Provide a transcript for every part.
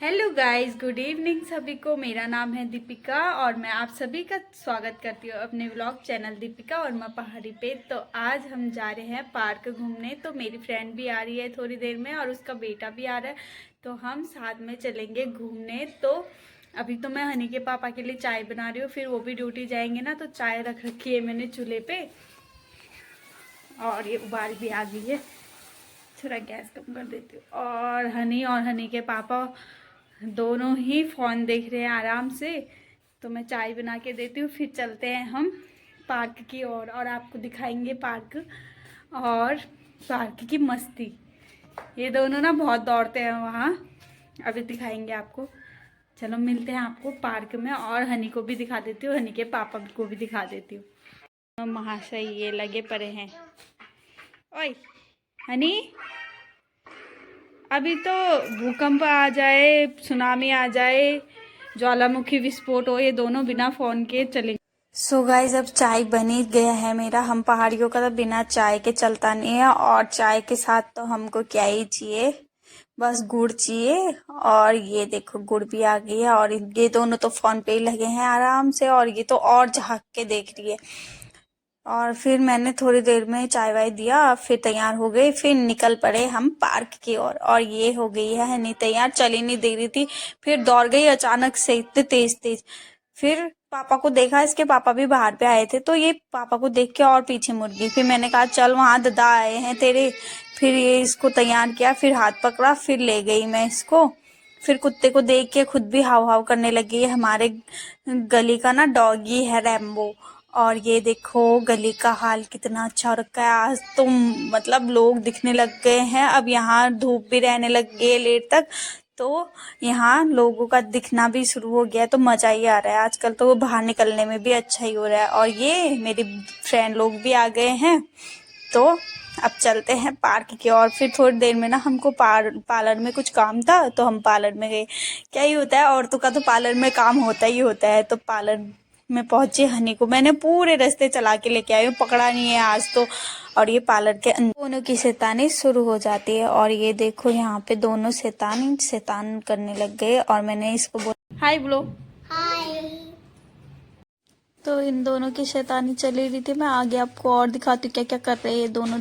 Hello guys, good evening सभी को। मेरा नाम है दीपिका और मैं आप सभी का स्वागत करती हूँ अपने व्लॉग चैनल दीपिका और माँ पहाड़ी पे। तो आज हम जा रहे हैं पार्क घूमने। तो मेरी फ्रेंड भी आ रही है थोड़ी देर में और उसका बेटा भी आ रहा है, तो हम साथ में चलेंगे घूमने। तो अभी तो मैं हनी के पापा के लिए चाय बना रही हूँ, फिर वो भी ड्यूटी जाएंगे ना, तो चाय रख रखी है मैंने चूल्हे पे और ये उबाल भी आ गई है। थोड़ा गैस कम कर देती हूँ। और हनी के पापा दोनों ही फ़ोन देख रहे हैं आराम से, तो मैं चाय बना के देती हूँ। फिर चलते हैं हम पार्क की ओर और आपको दिखाएंगे पार्क और पार्क की मस्ती। ये दोनों ना बहुत दौड़ते हैं वहाँ, अभी दिखाएंगे आपको। चलो मिलते हैं आपको पार्क में और हनी को भी दिखा देती हूँ, हनी के पापा को भी दिखा देती हूँ। महाशय ये लगे पड़े हैं। ओए हनी, अभी तो भूकंप आ जाए, सुनामी आ जाए, ज्वालामुखी विस्फोट हो, ये दोनों बिना फोन के चलेंगे। सो गाइस, अब चाय बन ही गया है मेरा। हम पहाड़ियों का तो बिना चाय के चलता नहीं है, और चाय के साथ तो हमको क्या ही चाहिए, बस गुड़ चाहिए। और ये देखो गुड़ भी आ गई है और ये दोनों तो फोन पे ही लगे हैं आराम से, और ये तो और झांक के देख रही है। और फिर मैंने थोड़ी देर में चाय वाय दिया, फिर तैयार हो गई, फिर निकल पड़े हम पार्क की ओर। और ये हो गई है नहीं तैयार, चल ही नहीं दे रही थी, फिर दौड़ गई अचानक से इतने तेज तेज। फिर पापा को देखा, इसके पापा भी बाहर पे आए थे, तो ये पापा को देख के और पीछे मुड़ गई। फिर मैंने कहा चल वहां दादा आए हैं तेरे। फिर ये इसको तैयार किया, फिर हाथ पकड़ा, फिर ले गई मैं इसको। फिर कुत्ते को देख के खुद भी हाव हाव करने लगी। हमारे गली का ना डॉगी है रैम्बो। और ये देखो गली का हाल कितना अच्छा हो रखा है। आज तो मतलब लोग दिखने लग गए हैं, अब यहाँ धूप भी रहने लग गई है लेट तक, तो यहाँ लोगों का दिखना भी शुरू हो गया है, तो मजा ही आ रहा है। आजकल तो बाहर निकलने में भी अच्छा ही हो रहा है। और ये मेरी फ्रेंड लोग भी आ गए हैं, तो अब चलते हैं पार्क की ओर। फिर थोड़ी देर में ना हमको पार्लर में कुछ काम था, तो हम पार्लर में गए। क्या ही होता है, औरतों का तो पार्लर में काम होता ही होता है। तो पार्लर में पहुंचे, हनी को मैंने पूरे रास्ते चला के लेके आई हूँ, पकड़ा नहीं है आज तो। और ये पार्लर के अंदर दोनों की शैतानी शुरू हो जाती है। और ये देखो यहाँ पे दोनों शैतान करने लग गए, और मैंने इसको हाय बोलो। हाय। तो इन दोनों की शैतानी चली रही थी, मैं आगे आपको और दिखाती हूँ क्या क्या कर रहे हैं ये दोनों।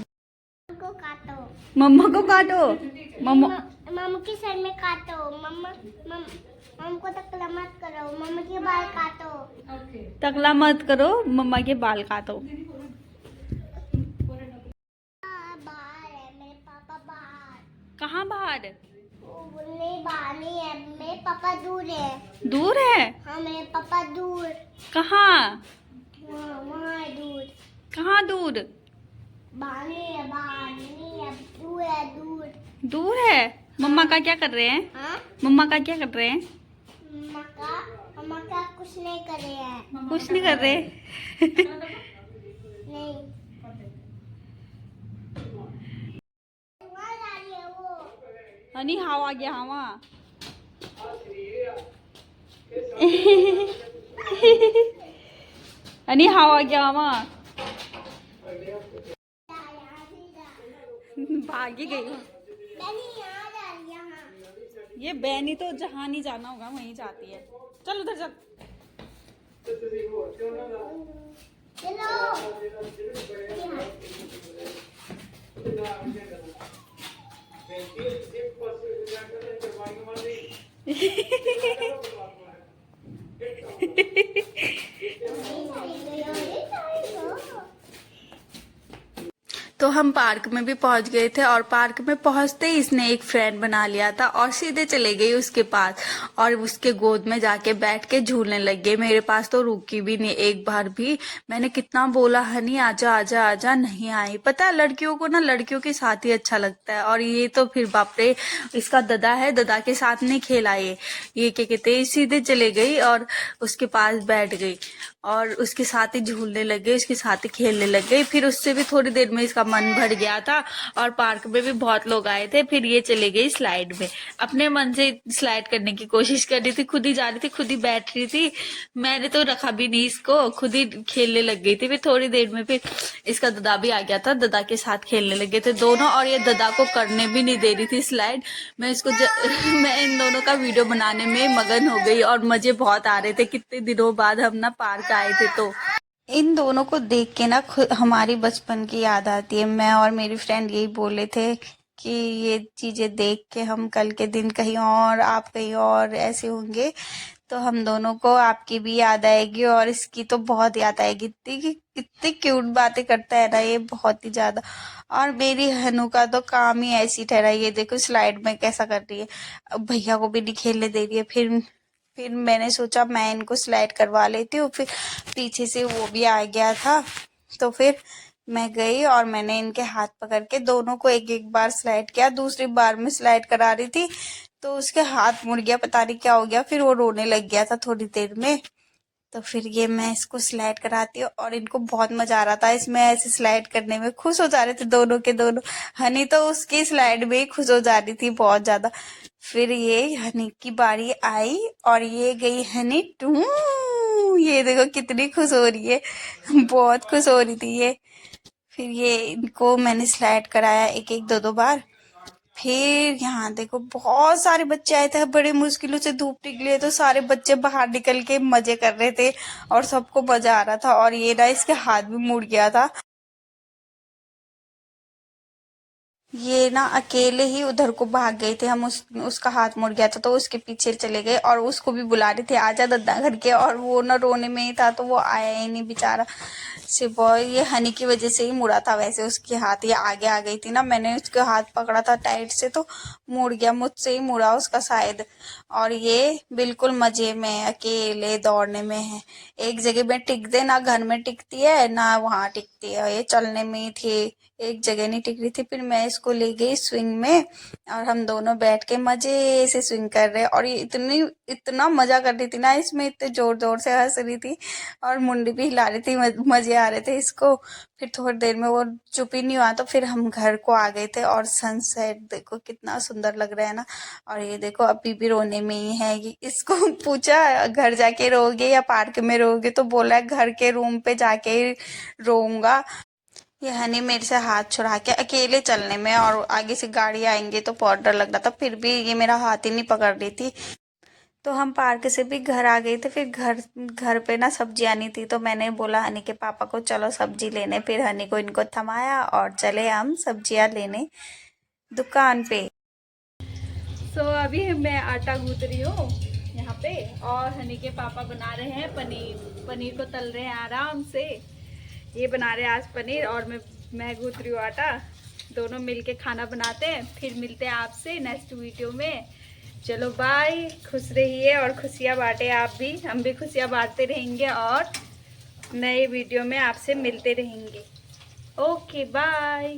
को काटो, मम्मा को काटो, मम्मा मम्मा के सर में काटो, मम्मा को टकला मत करो, मम्मा के बाल काटो। टकला मत करो, मम्मा के बाल काटो। बाहर है मेरे पापा, बाहर। कहाँ बाहर? नहीं बाहर नहीं है, मेरे पापा दूर है। दूर है? हाँ मेरे पापा दूर। कहाँ? वहाँ है दूर। कहाँ दूर? बाहर नहीं है, बाहर नहीं है, दूर है, दूर। दूर है? मम्मा का क्या कर रहे हैं? हाँ मम्मा का क्या कर रहे हैं? मम्मा का कुछ नहीं कर रहे हैं। कुछ नहीं कर रहे। नहीं हनी हाव आ गया हवा। हनी हाव आ गया हवा। भागी गई हूँ। ये बैनी तो जहाँ नहीं जाना होगा वहीं जाती है। चल उधर चल। तो हम पार्क में भी पहुंच गए थे, और पार्क में पहुंचते ही इसने एक फ्रेंड बना लिया था और सीधे चले गई उसके पास, और उसके गोद में जाके बैठ के झूलने लग गई। मेरे पास तो रुकी भी नहीं एक बार भी। मैंने कितना बोला हनी आजा आजा आजा, नहीं आई। पता है लड़कियों को ना लड़कियों के साथ ही अच्छा लगता है। और ये तो फिर बाप रे, इसका दादा है, दादा के साथ नहीं खेला ये क्या कहते हैं, सीधे चले गई और उसके पास बैठ गई और उसके साथ ही झूलने लग गई, उसके साथ ही खेलने लग गई। फिर उससे भी थोड़ी देर में इसका मन भर गया था और पार्क में भी बहुत लोग आए थे। फिर ये चले गई स्लाइड में, अपने मन से स्लाइड करने की कोशिश कर रही थी, खुद ही जा रही थी, खुद ही बैठ रही थी। मैंने तो रखा भी नहीं इसको, खुद ही खेलने लग गई थी। फिर थोड़ी देर में फिर इसका दादा भी आ गया था, दादा के साथ खेलने लगे थे दोनों, और ये दादा को करने भी नहीं दे रही थी स्लाइड। मैं इसको मैं इन दोनों का वीडियो बनाने में मगन हो गई और मजे बहुत आ रहे थे। कितने दिनों बाद हम ना पार्क आए थे, तो इन दोनों को देख के ना हमारी बचपन की याद आती है। मैं और मेरी फ्रेंड यही बोले थे कि ये चीजें देख के हम कल के दिन कहीं और, आप कहीं और ऐसे होंगे तो हम दोनों को आपकी भी याद आएगी और इसकी तो बहुत याद आएगी। इतनी क्यूट बातें करता है ना ये, बहुत ही ज्यादा। और मेरी हनु का तो काम ही ऐसी ठहरा, ये देखो स्लाइड में कैसा कर रही है, अब भैया को भी नहीं खेलने दे रही है। फिर मैंने सोचा मैं इनको स्लाइड करवा लेती हूँ। फिर पीछे से वो भी आ गया था, तो फिर मैं गई और मैंने इनके हाथ पकड़ के दोनों को एक एक बार स्लाइड किया। दूसरी बार में स्लाइड करा रही थी तो उसके हाथ मुड़ गया, पता नहीं क्या हो गया, फिर वो रोने लग गया था थोड़ी देर में। तो फिर ये मैं इसको स्लाइड कराती हूँ और इनको बहुत मजा आ रहा था इसमें, ऐसे स्लाइड करने में खुश हो जा रहे थे दोनों के दोनों। हनी तो उसकी स्लाइड में ही खुश हो जा रही थी बहुत ज्यादा। फिर ये हनी की बारी आई और ये गई हनी टू, ये देखो कितनी खुश हो रही है, बहुत खुश हो रही थी ये। फिर ये इनको मैंने स्लाइड कराया एक एक दो बार। फिर यहाँ देखो बहुत सारे बच्चे आए थे, बड़े मुश्किलों से धूप निकली तो सारे बच्चे बाहर निकल के मजे कर रहे थे और सबको मजा आ रहा था। और ये ना इसके हाथ भी मुड़ गया था, ये ना अकेले ही उधर को भाग गए थे। हम उसका हाथ मुड़ गया था तो उसके पीछे चले गए और उसको भी बुला रहे थे आजा दद्दा घर के, और वो ना रोने में ही था तो वो आया ही नहीं बेचारा। सिर्फ ये हनी की वजह से ही मुड़ा था, वैसे उसके हाथ ये आगे आ गई थी ना, मैंने उसके हाथ पकड़ा था टाइट से तो मुड़ गया, मुझसे ही मुड़ा उसका शायद। और ये बिल्कुल मजे में अकेले दौड़ने में है, एक जगह में टिक दे, ना घर में टिकती है ना वहां टिकती है, ये चलने में ही थी, एक जगह नहीं टिक रही थी। फिर मैं इसको ले गई स्विंग में और हम दोनों बैठ के मजे से स्विंग कर रहे, और ये इतना मजा कर रही थी ना इसमें, इतने जोर जोर से हंस रही थी और मुंडी भी हिला रही थी, मजे आ रहे थे इसको। फिर थोड़ी देर में वो चुप ही नहीं हुआ तो फिर हम घर को आ गए थे। और सनसेट देखो कितना सुंदर लग रहा है ना। और ये देखो अभी भी रोने में ही है, इसको पूछा घर जाके रोगे या पार्क में रोगे, तो बोला है घर के रूम पे जाके ही रोऊंगा। ये हनी मेरे से हाथ छुड़ा के अकेले चलने में, और आगे से गाड़ी आएंगे तो बहुत डर लग रहा था, फिर भी ये मेरा हाथ ही नहीं पकड़ रही थी। तो हम पार्क से भी घर आ गए थे। फिर घर घर पे ना सब्जियां नहीं थी तो मैंने बोला हनी के पापा को चलो सब्जी लेने। फिर हनी को इनको थमाया और चले हम सब्जियां लेने दुकान पे। अभी मैं आटा गूंथ रही हूँ यहाँ पे और हनी के पापा बना रहे हैं पनीर। पनीर को तल रहे हैं आराम से, ये बना रहे हैं आज पनीर और मैं गूंथ रही हूँ आटा। दोनों मिलके खाना बनाते हैं। फिर मिलते हैं आपसे नेक्स्ट वीडियो में। चलो बाय, खुश रहिए और खुशियाँ बांटे आप भी, हम भी खुशियाँ बांटते रहेंगे और नए वीडियो में आपसे मिलते रहेंगे। Okay bye.